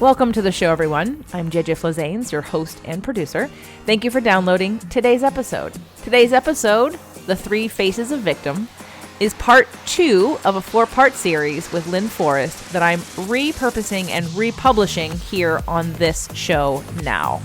Welcome to the show, everyone. I'm JJ Flazanes, your host and producer. Thank you for downloading today's episode. Today's episode, The Three Faces of Victim, is part 2 of a 4-part series with Lynne Forrest that I'm repurposing and republishing here on this show now.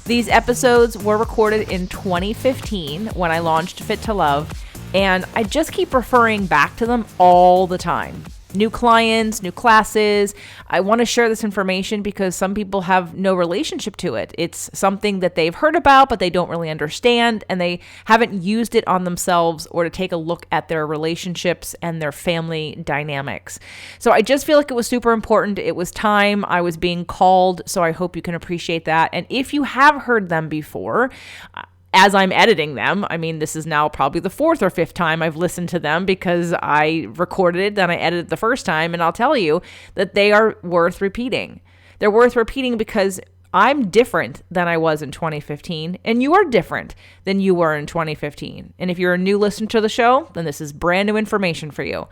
These episodes were recorded in 2015 when I launched Fit to Love, and I just keep referring back to them all the time. New clients, new classes. I want to share this information because some people have no relationship to it. It's something that they've heard about, but they don't really understand, and they haven't used it on themselves or to take a look at their relationships and their family dynamics. So I just feel like it was super important. It was time. I was being called, so I hope you can appreciate that. And if you have heard them before, as I'm editing them, I mean, this is now probably the 4th or 5th time I've listened to them because I recorded it, then I edited the first time, and I'll tell you that they are worth repeating. They're worth repeating because I'm different than I was in 2015, and you are different than you were in 2015. And if you're a new listener to the show, then this is brand new information for you.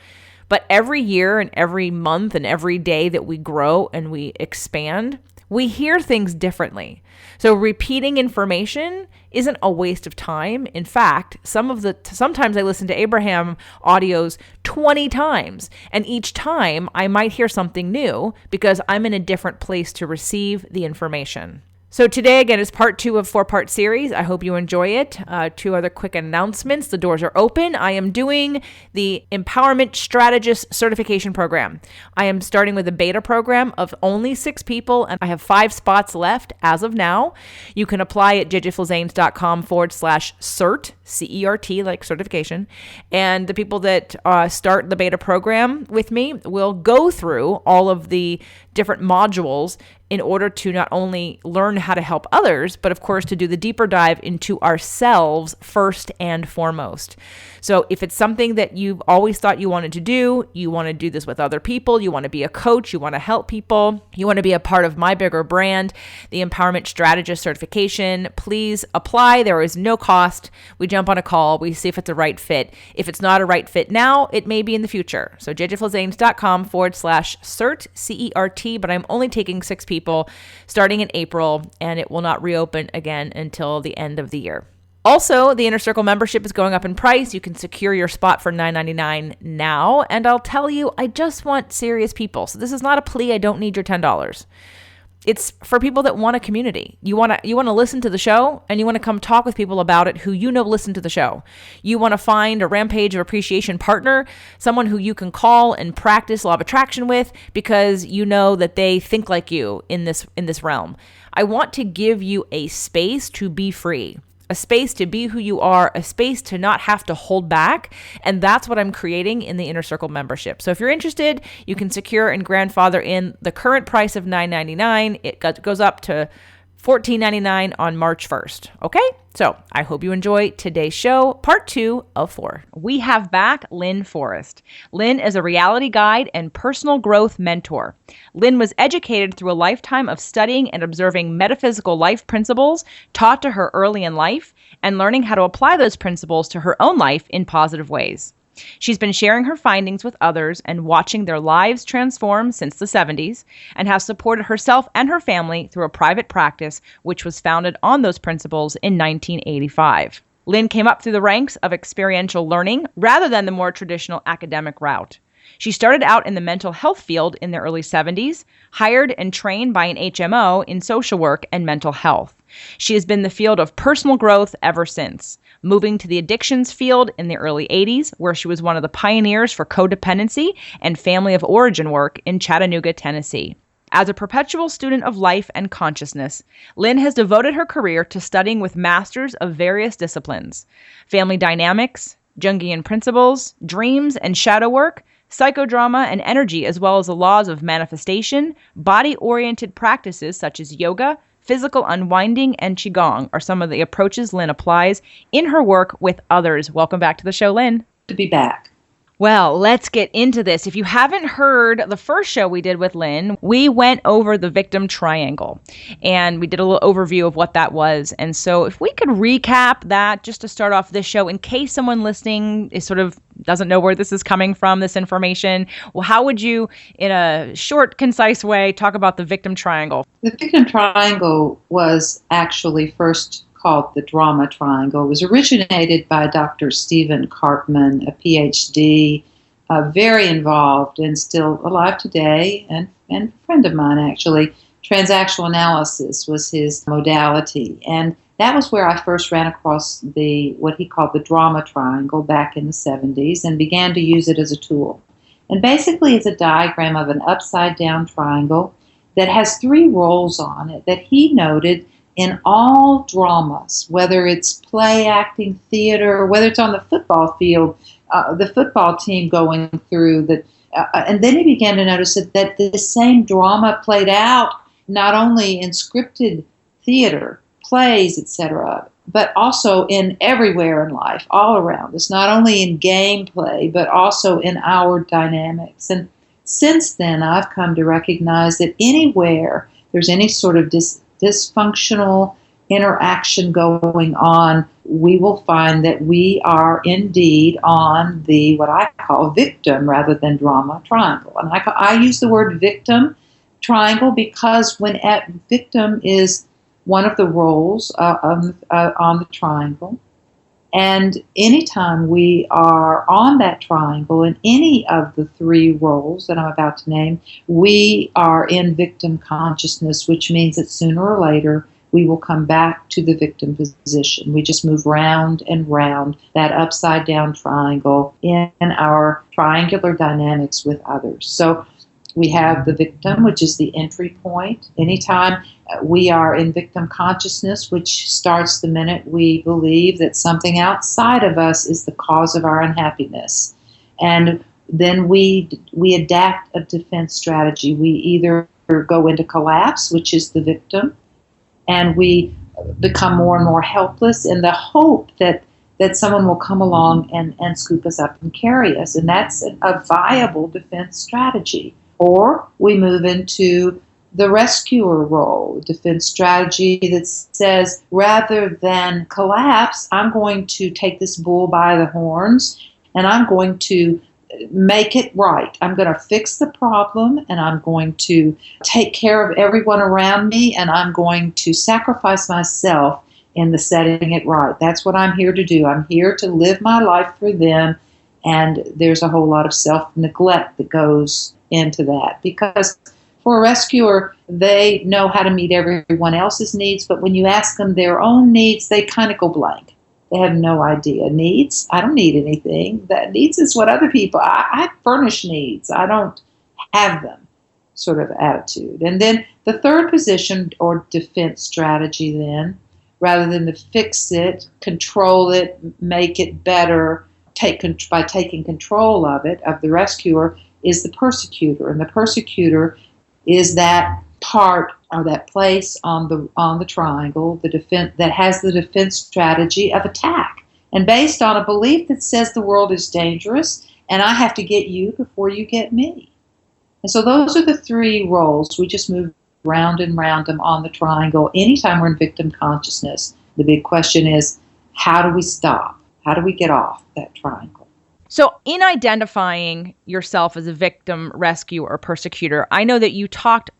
But every year and every month and every day that we grow and we expand, we hear things differently. So repeating information isn't a waste of time. In fact, sometimes I listen to Abraham audios 20 times, and each time I might hear something new because I'm in a different place to receive the information. So today, again, is part 2 of 4-part series. I hope you enjoy it. 2 other quick announcements. The doors are open. I am doing the Empowerment Strategist Certification Program. I am starting with a beta program of only 6 people, and I have 5 spots left as of now. You can apply at jjflazanes.com/cert, C-E-R-T, like certification. And the people that start the beta program with me will go through all of the different modules in order to not only learn how to help others, but of course to do the deeper dive into ourselves first and foremost. So if it's something that you've always thought you wanted to do, you want to do this with other people, you want to be a coach, you want to help people, you want to be a part of my bigger brand, the Empowerment Strategist Certification, please apply. There is no cost. We jump on a call. We see if it's a right fit. If it's not a right fit now, it may be in the future. So jjflazanes.com/cert, C-E-R-T, but I'm only taking 6 people starting in April, and it will not reopen again until the end of the year. Also, the Inner Circle membership is going up in price. You can secure your spot for $9.99 now. And I'll tell you, I just want serious people. So this is not a plea. I don't need your $10. It's for people that want a community. You want to listen to the show, and you want to come talk with people about it who you know listen to the show. You want to find a Rampage of Appreciation partner, someone who you can call and practice law of attraction with because you know that they think like you in this realm. I want to give you a space to be free. A space to be who you are, a space to not have to hold back. And that's what I'm creating in the Inner Circle membership. So if you're interested, you can secure and grandfather in the current price of $9.99. It goes up to $14.99 on March 1st. Okay? So I hope you enjoy today's show, part 2 of 4. We have back Lynne Forrest. Lynne is a reality guide and personal growth mentor. Lynne was educated through a lifetime of studying and observing metaphysical life principles taught to her early in life and learning how to apply those principles to her own life in positive ways. She's been sharing her findings with others and watching their lives transform since the 70s and has supported herself and her family through a private practice which was founded on those principles in 1985. Lynne came up through the ranks of experiential learning rather than the more traditional academic route. She started out in the mental health field in the early 70s, hired and trained by an HMO in social work and mental health. She has been in the field of personal growth ever since, moving to the addictions field in the early 80s, where she was one of the pioneers for codependency and family of origin work in Chattanooga, Tennessee. As a perpetual student of life and consciousness, Lynne has devoted her career to studying with masters of various disciplines: family dynamics, Jungian principles, dreams and shadow work, psychodrama and energy, as well as the laws of manifestation. Body-oriented practices such as yoga, physical unwinding, and qigong are some of the approaches Lynne applies in her work with others. Welcome back to the show, Lynne. To be back. Well, let's get into this. If you haven't heard the first show we did with Lynne, we went over the victim triangle and we did a little overview of what that was. And so if we could recap that just to start off this show, in case someone listening is sort of doesn't know where this is coming from, this information, well, how would you, in a short, concise way, talk about the victim triangle? The victim triangle was actually first called the drama triangle. It was originated by Dr. Stephen Karpman, a PhD, very involved and still alive today, and a friend of mine actually. Transactional analysis was his modality, and that was where I first ran across what he called the drama triangle back in the 70s and began to use it as a tool. And basically it's a diagram of an upside down triangle that has three roles on it that he noted in all dramas, whether it's play, acting, theater, or whether it's on the football field, the football team going through that. And then he began to notice that the same drama played out not only in scripted theater, plays, etc., but also in everywhere in life, all around us, not only in gameplay, but also in our dynamics. And since then, I've come to recognize that anywhere there's any sort of dysfunctional interaction going on, we will find that we are indeed on the what I call victim rather than drama triangle. And I use the word victim triangle because when victim is one of the roles on the triangle, and anytime we are on that triangle in any of the three roles that I'm about to name, we are in victim consciousness, which means that sooner or later we will come back to the victim position. We just move round and round that upside down triangle in our triangular dynamics with others. So we have the victim, which is the entry point. Anytime we are in victim consciousness, which starts the minute we believe that something outside of us is the cause of our unhappiness. And then we adapt a defense strategy. We either go into collapse, which is the victim, and we become more and more helpless in the hope that someone will come along and scoop us up and carry us. And that's a viable defense strategy. Or we move into the rescuer role, defense strategy that says, rather than collapse, I'm going to take this bull by the horns and I'm going to make it right. I'm going to fix the problem and I'm going to take care of everyone around me and I'm going to sacrifice myself in the setting it right. That's what I'm here to do. I'm here to live my life for them, and there's a whole lot of self-neglect that goes into that, because for a rescuer, they know how to meet everyone else's needs, but when you ask them their own needs, they kind of go blank. They have no idea. Needs? I don't need anything. That needs is what other people, I furnish needs. I don't have them sort of attitude. And then the third position or defense strategy then, rather than to fix it, control it, make it better, by taking control of it, of the rescuer, is the persecutor. And the persecutor is that part or that place on the triangle, the defense that has the defense strategy of attack, and based on a belief that says the world is dangerous and I have to get you before you get me. And so those are the three roles. We just move round and round them on the triangle anytime we're in victim consciousness. The big question is, how do we stop? How do we get off that triangle? So in identifying yourself as a victim, rescuer, or persecutor, I know that you talked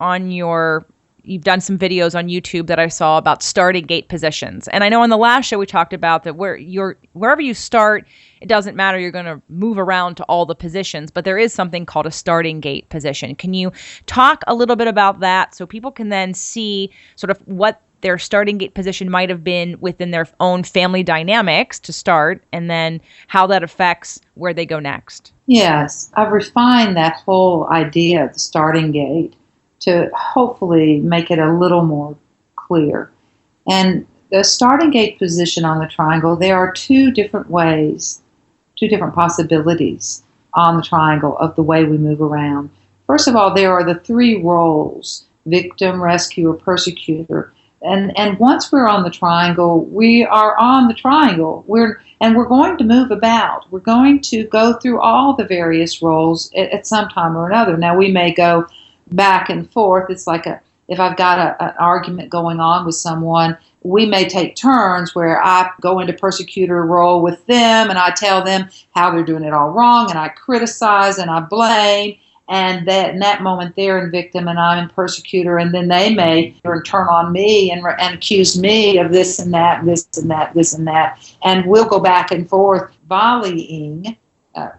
you've done some videos on YouTube that I saw about starting gate positions. And I know on the last show we talked about that wherever you start, it doesn't matter, you're going to move around to all the positions, but there is something called a starting gate position. Can you talk a little bit about that so people can then see sort of what their starting gate position might have been within their own family dynamics to start, and then how that affects where they go next? Yes, I've refined that whole idea of the starting gate to hopefully make it a little more clear. And the starting gate position on the triangle, there are two different ways, two different possibilities on the triangle of the way we move around. First of all, there are the three roles: victim, rescuer, persecutor. And once we're on the triangle, we are on the triangle. We're going to move about. We're going to go through all the various roles at some time or another. Now, we may go back and forth. It's like if I've got an argument going on with someone, we may take turns where I go into persecutor role with them and I tell them how they're doing it all wrong, and I criticize and I blame. And that in that moment they're in victim and I'm in persecutor, and then they may turn on me and accuse me of this and that, this and that, this and that, and we'll go back and forth, volleying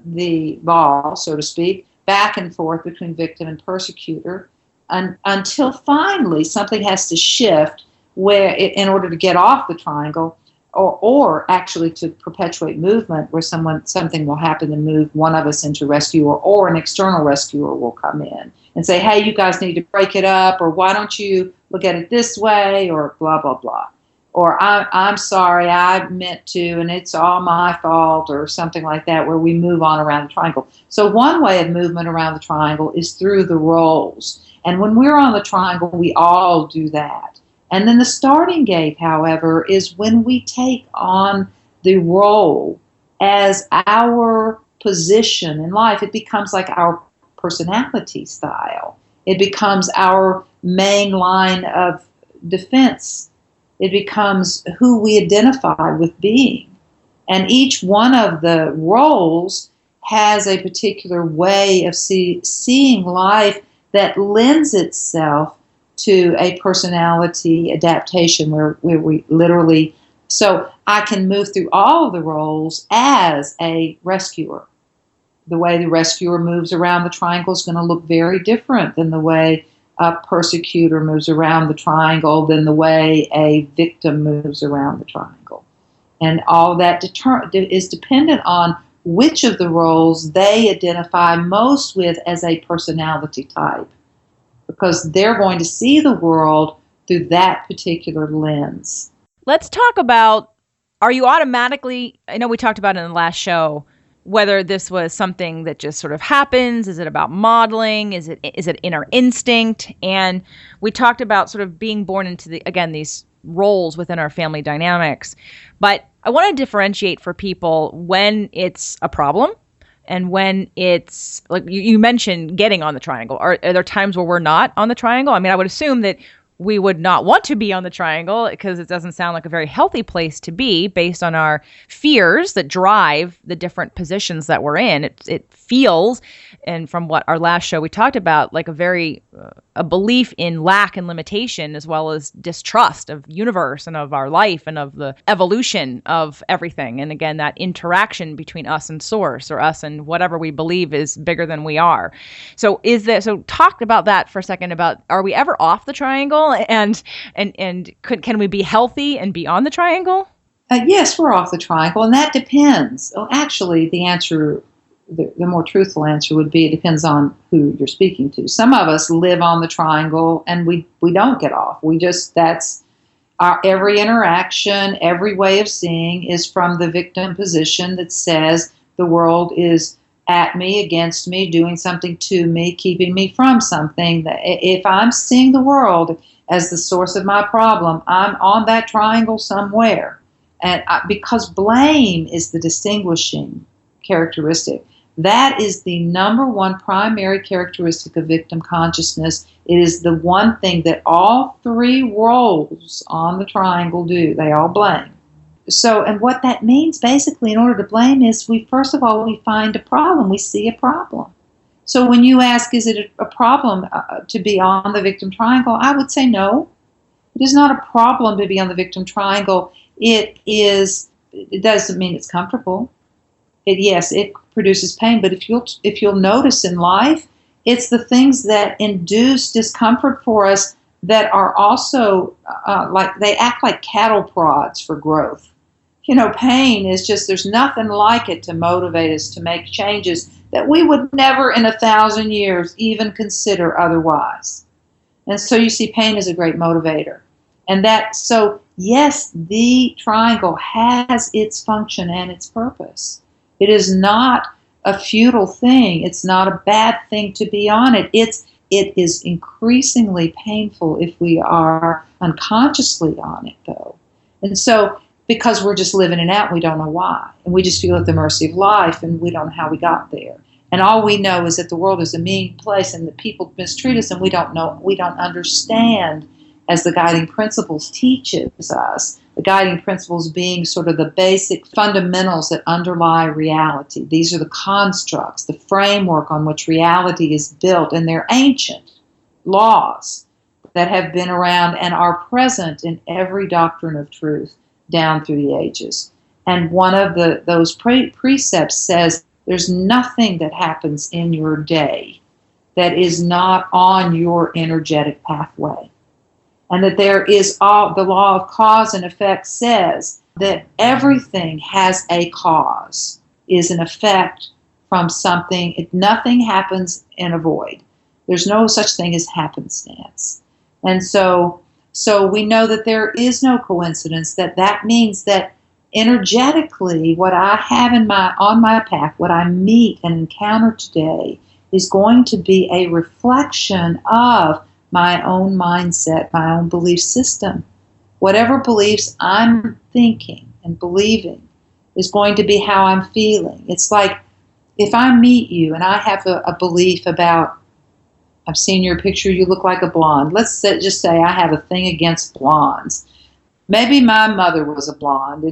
the ball, so to speak, back and forth between victim and persecutor, until finally something has to shift where, in order to get off the triangle, or actually to perpetuate movement, where something will happen to move one of us into rescuer, or an external rescuer will come in and say, hey, you guys need to break it up, or why don't you look at it this way, or blah, blah, blah. Or I'm sorry, I meant to, and it's all my fault, or something like that, where we move on around the triangle. So one way of movement around the triangle is through the roles. And when we're on the triangle, we all do that. And then the starting gate, however, is when we take on the role as our position in life. It becomes like our personality style. It becomes our main line of defense. It becomes who we identify with being. And each one of the roles has a particular way of seeing life that lends itself to a personality adaptation where we literally, so I can move through all of the roles as a rescuer. The way the rescuer moves around the triangle is going to look very different than the way a persecutor moves around the triangle, than the way a victim moves around the triangle. And all that is dependent on which of the roles they identify most with as a personality type, because they're going to see the world through that particular lens. Let's talk about, are you automatically, I know we talked about it in the last show, whether this was something that just sort of happens. Is it about modeling? Is it inner instinct? And we talked about sort of being born into these roles within our family dynamics. But I want to differentiate for people when it's a problem and when it's, like you mentioned, getting on the triangle. Are there times where we're not on the triangle? I mean, I would assume that we would not want to be on the triangle because it doesn't sound like a very healthy place to be based on our fears that drive the different positions that we're in. It feels, and from what our last show we talked about, like a belief in lack and limitation, as well as distrust of universe and of our life and of the evolution of everything. And again, that interaction between us and source, or us and whatever we believe is bigger than we are. So talk about that for a second, about, are we ever off the triangle, and can we be healthy and be on the triangle? Yes, we're off the triangle, and that depends. Well, actually, the answer, the more truthful answer would be, it depends on who you're speaking to. Some of us live on the triangle and we don't get off. That's our every interaction, every way of seeing is from the victim position that says the world is at me, against me, doing something to me, keeping me from something. If I'm seeing the world as the source of my problem, I'm on that triangle somewhere. And because blame is the distinguishing characteristic. That is the number one primary characteristic of victim consciousness. It is the one thing that all three roles on the triangle do. They all blame. So, and what that means basically, in order to blame, is we find a problem. We see a problem. So when you ask, is it a problem to be on the victim triangle? I would say no. It is not a problem to be on the victim triangle. It doesn't mean it's comfortable. It produces pain, but if you'll notice in life, it's the things that induce discomfort for us that are also they act like cattle prods for growth. Pain is just, there's nothing like it to motivate us to make changes that we would never in 1,000 years even consider otherwise. And so you see, pain is a great motivator. So yes, the triangle has its function and its purpose. It is not a futile thing. It's not a bad thing to be on it. it is increasingly painful if we are unconsciously on it, though. And so, because we're just living it out, we don't know why. And we just feel at the mercy of life, and we don't know how we got there. And all we know is that the world is a mean place and that people mistreat us, and we don't understand, as the guiding principles teaches us, the guiding principles being sort of the basic fundamentals that underlie reality. These are the constructs, the framework on which reality is built, and they're ancient laws that have been around and are present in every doctrine of truth down through the ages. And one of those precepts says there's nothing that happens in your day that is not on your energetic pathway. And that there is the law of cause and effect says that everything has a cause, is an effect from something. Nothing happens in a void. There's no such thing as happenstance. And so we know that there is no coincidence, that means that energetically what I have on my path, what I meet and encounter today, is going to be a reflection of my own mindset, my own belief system. Whatever beliefs I'm thinking and believing is going to be how I'm feeling. It's like if I meet you and I have a belief about, I've seen your picture, you look like a blonde. Let's just say I have a thing against blondes. Maybe my mother was a blonde,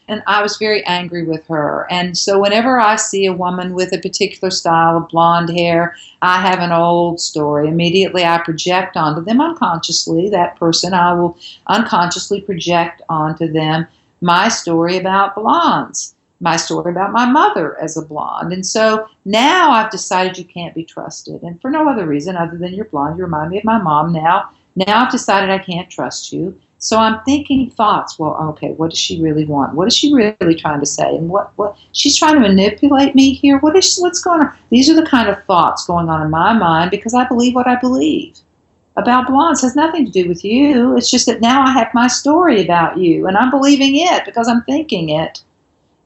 and I was very angry with her. And so whenever I see a woman with a particular style of blonde hair, I have an old story. Immediately I project onto them unconsciously, that person, I will unconsciously project onto them my story about blondes, my story about my mother as a blonde. And so now I've decided you can't be trusted. And for no other reason other than you're blonde, you remind me of my mom now. Now I've decided I can't trust you. So I'm thinking thoughts, well, okay, what does she really want? What is she really trying to say? And what she's trying to manipulate me here? What's going on? These are the kind of thoughts going on in my mind because I believe what I believe about blondes. It has nothing to do with you. It's just that now I have my story about you, and I'm believing it because I'm thinking it.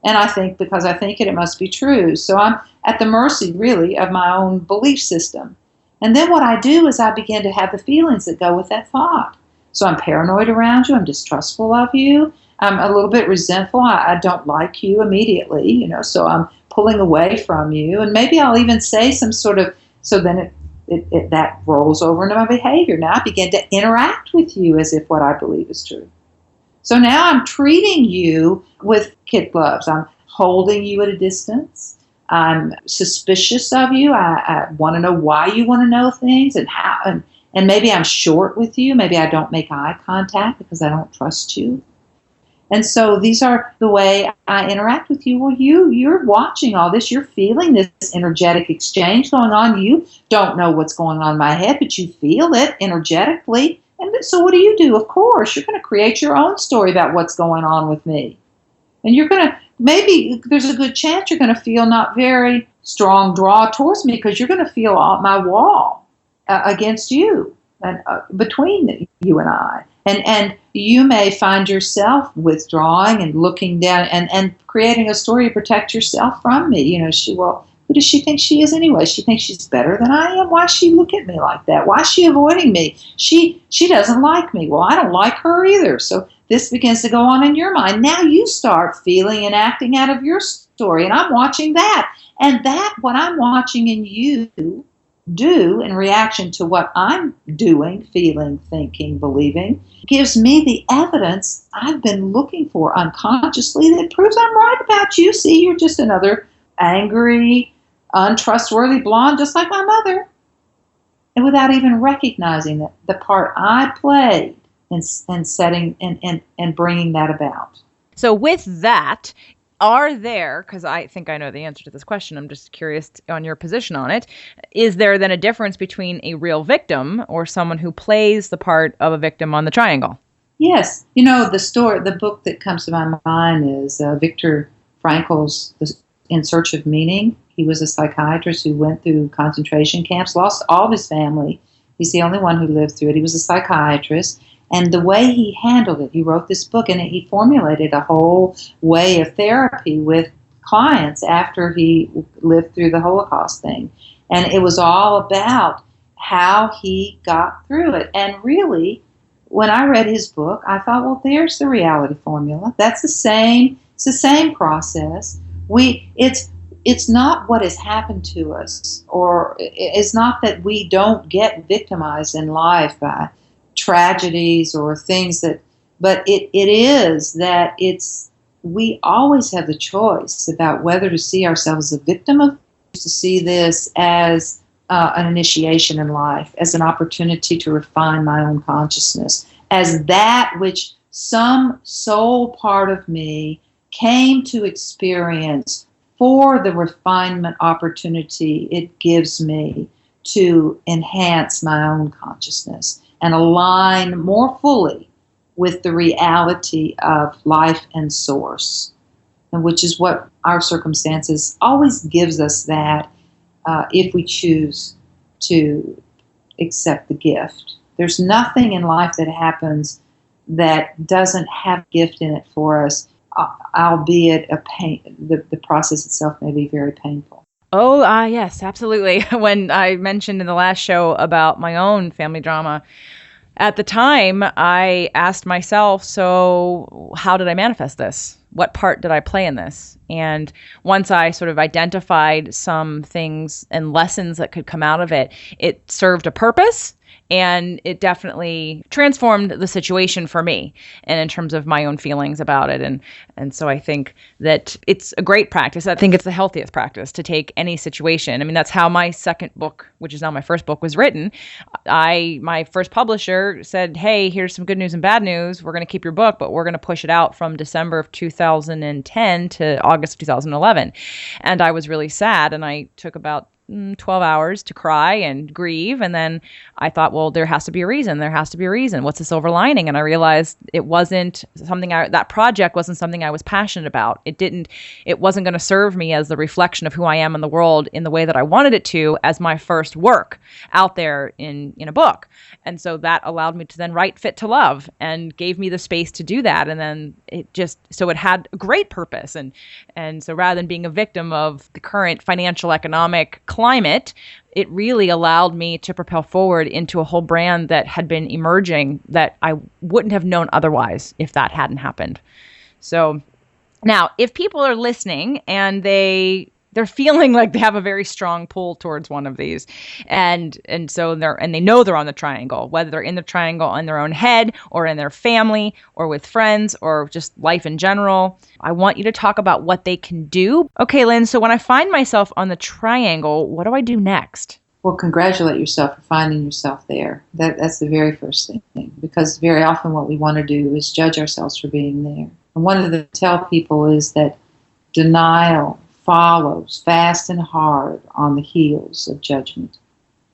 And I think because I think it, it must be true. So I'm at the mercy, really, of my own belief system. And then what I do is I begin to have the feelings that go with that thought. So I'm paranoid around you. I'm distrustful of you. I'm a little bit resentful. I don't like you immediately, so I'm pulling away from you. And maybe I'll even say some sort of, so then it that rolls over into my behavior. Now I begin to interact with you as if what I believe is true. So now I'm treating you with kid gloves. I'm holding you at a distance. I'm suspicious of you. I want to know why you want to know things and how, and maybe I'm short with you. Maybe I don't make eye contact because I don't trust you. And so these are the way I interact with you. Well, you're watching all this. You're feeling this energetic exchange going on. You don't know what's going on in my head, but you feel it energetically. And so what do? Of course, you're going to create your own story about what's going on with me. And you're going to, maybe there's a good chance you're going to feel not very strong draw towards me because you're going to feel my wall against you and between you and I. And you may find yourself withdrawing and looking down and creating a story to protect yourself from me. Who does she think she is anyway? She thinks she's better than I am. Why does she look at me like that? Why is she avoiding me? She doesn't like me. Well, I don't like her either. So this begins to go on in your mind. Now you start feeling and acting out of your story, and I'm watching that. And that, what I'm watching in you do in reaction to what I'm doing, feeling, thinking, believing, gives me the evidence I've been looking for unconsciously that proves I'm right about you. See, you're just another angry, untrustworthy blonde just like my mother. And without even recognizing that the part I played in setting and bringing that about. So with that, are there, because I think I know the answer to this question, I'm just curious on your position on it, is there then a difference between a real victim or someone who plays the part of a victim on the triangle? Yes. The book that comes to my mind is Viktor Frankl's In Search of Meaning. He was a psychiatrist who went through concentration camps, lost all of his family. He's the only one who lived through it. He was a psychiatrist. And the way he handled it, he wrote this book, and he formulated a whole way of therapy with clients after he lived through the Holocaust thing. And it was all about how he got through it. And really, when I read his book, I thought, well, there's the reality formula. That's the same. It's the same process. It's not what has happened to us, or it's not that we don't get victimized in life by tragedies or things that, but it is that we always have the choice about whether to see ourselves as a victim of, to see this as an initiation in life, as an opportunity to refine my own consciousness, as that which some soul part of me came to experience for the refinement opportunity it gives me to enhance my own consciousness and align more fully with the reality of life and source, and which is what our circumstances always gives us, that if we choose to accept the gift. There's nothing in life that happens that doesn't have a gift in it for us, albeit a pain. The process itself may be very painful. Oh, yes, absolutely. When I mentioned in the last show about my own family drama, at the time, I asked myself, so how did I manifest this? What part did I play in this? And once I sort of identified some things and lessons that could come out of it, it served a purpose. And it definitely transformed the situation for me, and in terms of my own feelings about it. And so I think that it's a great practice. I think it's the healthiest practice to take any situation. I mean, that's how my second book, which is now my first book, was written. My first publisher said, hey, here's some good news and bad news. We're going to keep your book, but we're going to push it out from December of 2010 to August of 2011. And I was really sad, and I took about 12 hours to cry and grieve. And then I thought, well, there has to be a reason. There has to be a reason. What's the silver lining? And I realized it wasn't something that project wasn't something I was passionate about. It wasn't going to serve me as the reflection of who I am in the world in the way that I wanted it to as my first work out there in a book. And so that allowed me to then write Fit to Love and gave me the space to do that. And then it had a great purpose. And so rather than being a victim of the current financial economic climate, it really allowed me to propel forward into a whole brand that had been emerging that I wouldn't have known otherwise if that hadn't happened. So now, if people are listening and they're feeling like they have a very strong pull towards one of these, and so they know they're on the triangle, whether they're in the triangle in their own head or in their family or with friends or just life in general, I want you to talk about what they can do. Okay, Lynne, so when I find myself on the triangle, what do I do next? Well, congratulate yourself for finding yourself there. That's the very first thing, because very often what we want to do is judge ourselves for being there. And one of the tell people is that denial follows fast and hard on the heels of judgment.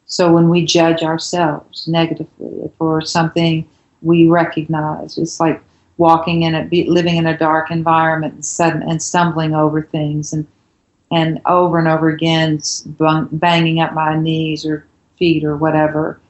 So when we judge ourselves negatively for something we recognize, it's like living in a dark environment and stumbling over things and over again banging up my knees or feet or whatever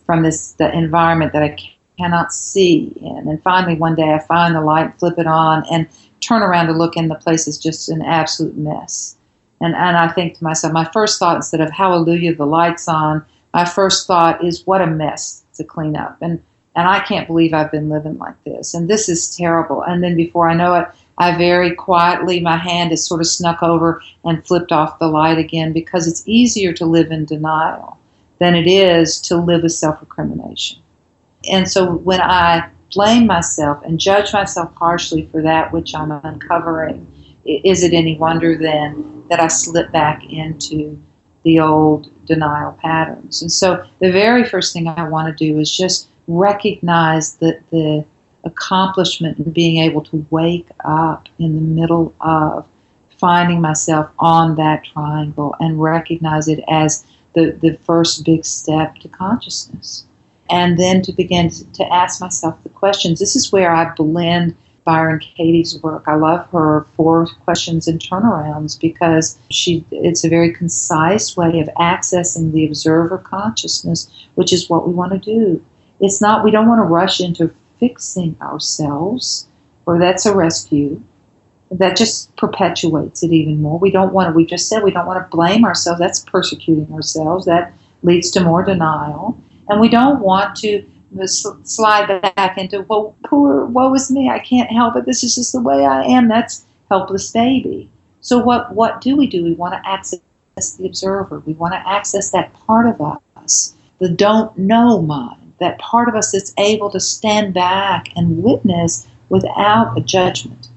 from the environment that I cannot see in. And finally one day I find the light, flip it on, and turn around to look, and the place is just an absolute mess. And I think to myself, my first thought, instead of hallelujah, the light's on, my first thought is what a mess to clean up. And I can't believe I've been living like this. And this is terrible. And then before I know it, I very quietly, my hand is sort of snuck over and flipped off the light again, because it's easier to live in denial than it is to live with self-recrimination. And so when I blame myself and judge myself harshly for that which I'm uncovering, is it any wonder then that I slip back into the old denial patterns? And so the very first thing I want to do is just recognize that the accomplishment in being able to wake up in the middle of finding myself on that triangle and recognize it as the first big step to consciousness. And then to begin to ask myself the questions. This is where I blend Byron Katie's work. I love her 4 questions and turnarounds, because it's a very concise way of accessing the observer consciousness, which is what we want to do. It's not, we don't want to rush into fixing ourselves, or that's a rescue. That just perpetuates it even more. We just said we don't want to blame ourselves. That's persecuting ourselves. That leads to more denial. And we don't want to slide back into, well, woe is me, I can't help it, this is just the way I am. That's helpless baby. So what do? We want to access the observer. We want to access that part of us, the don't know mind, that part of us that's able to stand back and witness without a judgment,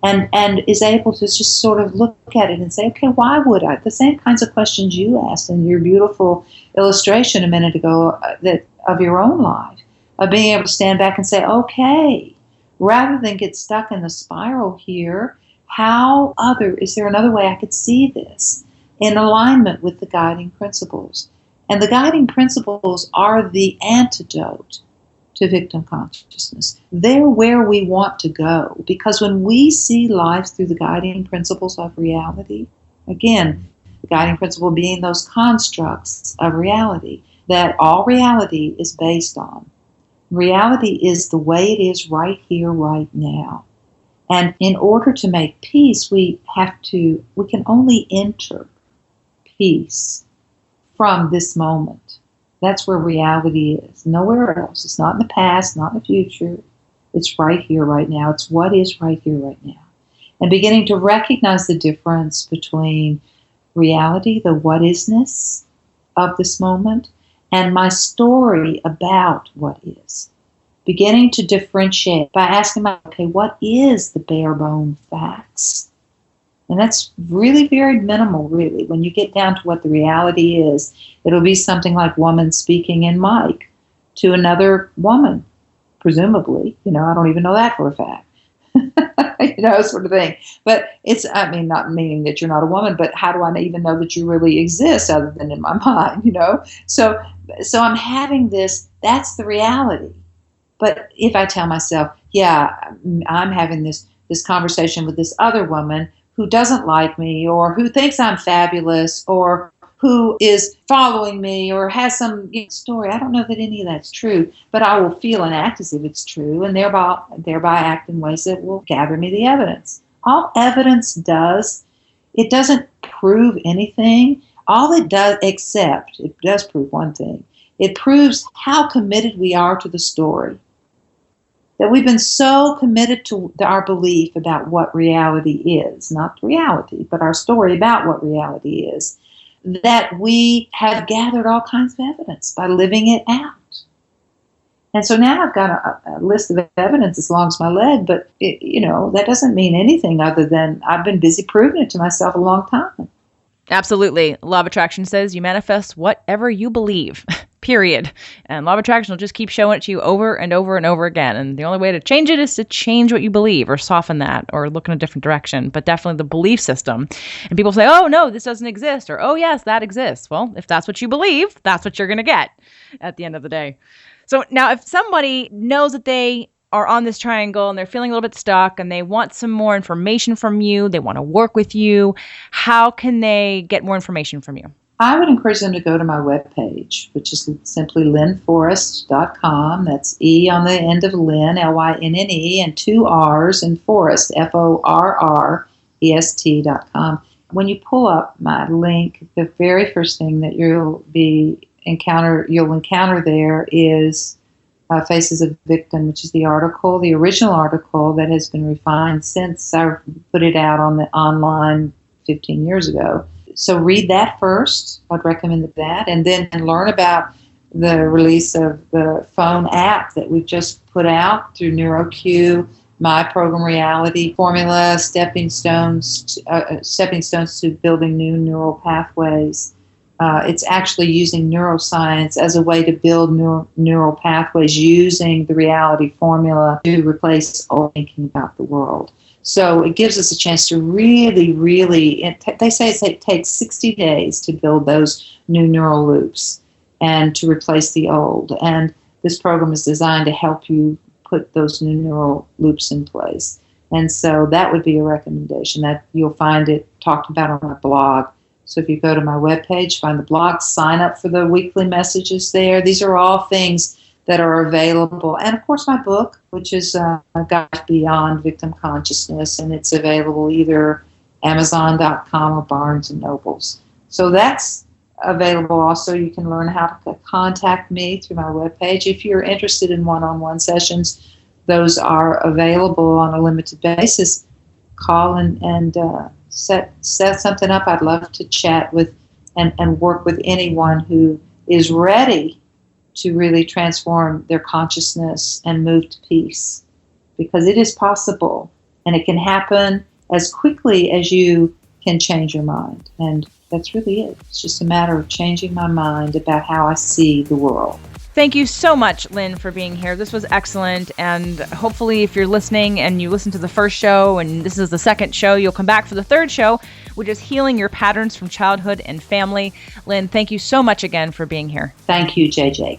and is able to just sort of look at it and say, okay, why would I? The same kinds of questions you asked in your beautiful illustration a minute ago that of your own life, of being able to stand back and say, okay, rather than get stuck in the spiral here, is there another way I could see this in alignment with the guiding principles? And the guiding principles are the antidote to victim consciousness. They're where we want to go, because when we see life through the guiding principles of reality, again, the guiding principle being those constructs of reality that all reality is based on. Reality is the way it is right here, right now. And in order to make peace, we can only enter peace from this moment. That's where reality is. Nowhere else. It's not in the past, not in the future. It's right here, right now. It's what is right here, right now. And beginning to recognize the difference between reality, the what isness of this moment, and my story about what is. Beginning to differentiate by asking myself, okay, what is the bare bone facts? And that's really very minimal, really. When you get down to what the reality is, it'll be something like woman speaking in mic to another woman, presumably. I don't even know that for a fact. Sort of thing. But not meaning that you're not a woman, but how do I even know that you really exist other than in my mind, So I'm having this, that's the reality. But if I tell myself, yeah, I'm having this conversation with this other woman who doesn't like me, or who thinks I'm fabulous, or who is following me, or has some story. I don't know that any of that's true, but I will feel and act as if it's true, and thereby act in ways that will gather me the evidence. All evidence does, it doesn't prove anything. All it does, except it does prove one thing. It proves how committed we are to the story. That we've been so committed to our belief about what reality is, not reality, but our story about what reality is, that we have gathered all kinds of evidence by living it out. And so now I've got a list of evidence as long as my leg, but that doesn't mean anything other than I've been busy proving it to myself a long time. Absolutely. Law of attraction says you manifest whatever you believe, period. And law of attraction will just keep showing it to you over and over and over again. And the only way to change it is to change what you believe, or soften that, or look in a different direction. But definitely the belief system. And people say, oh, no, this doesn't exist. Or, oh, yes, that exists. Well, if that's what you believe, that's what you're going to get at the end of the day. So now if somebody knows that they are on this triangle and they're feeling a little bit stuck and they want some more information from you, they want to work with you, how can they get more information from you? I would encourage them to go to my webpage, which is simply lynneforrest.com. That's E on the end of Lynne, L-Y-N-N-E, and 2 R's in Forrest, Forrest.com. When you pull up my link, the very first thing that you'll encounter there is Faces of Victim, which is the original article that has been refined since I put it out on the online 15 years ago. So read that first. I'd recommend that, and then learn about the release of the phone app that we've just put out through NeuroQ, My Program Reality Formula, stepping stones to building new neural pathways. It's actually using neuroscience as a way to build neural pathways using the reality formula to replace old thinking about the world. So it gives us a chance to really, they say it takes 60 days to build those new neural loops and to replace the old. And this program is designed to help you put those new neural loops in place. And so that would be a recommendation. That you'll find it talked about on my blog. So if you go to my webpage, find the blog, sign up for the weekly messages there. These are all things that are available. And, of course, my book, which is Guide Beyond Victim Consciousness, and it's available either Amazon.com or Barnes & Nobles. So that's available also. You can learn how to contact me through my webpage. If you're interested in one-on-one sessions, those are available on a limited basis. Call and set something up. I'd love to chat with and work with anyone who is ready to really transform their consciousness and move to peace, because it is possible, and it can happen as quickly as you can change your mind. And that's really it. It's just a matter of changing my mind about how I see the world. Thank you so much, Lynne, for being here. This was excellent. And hopefully if you're listening and you listen to the first show and this is the second show, you'll come back for the third show, which is healing your patterns from childhood and family. Lynne, thank you so much again for being here. Thank you, JJ.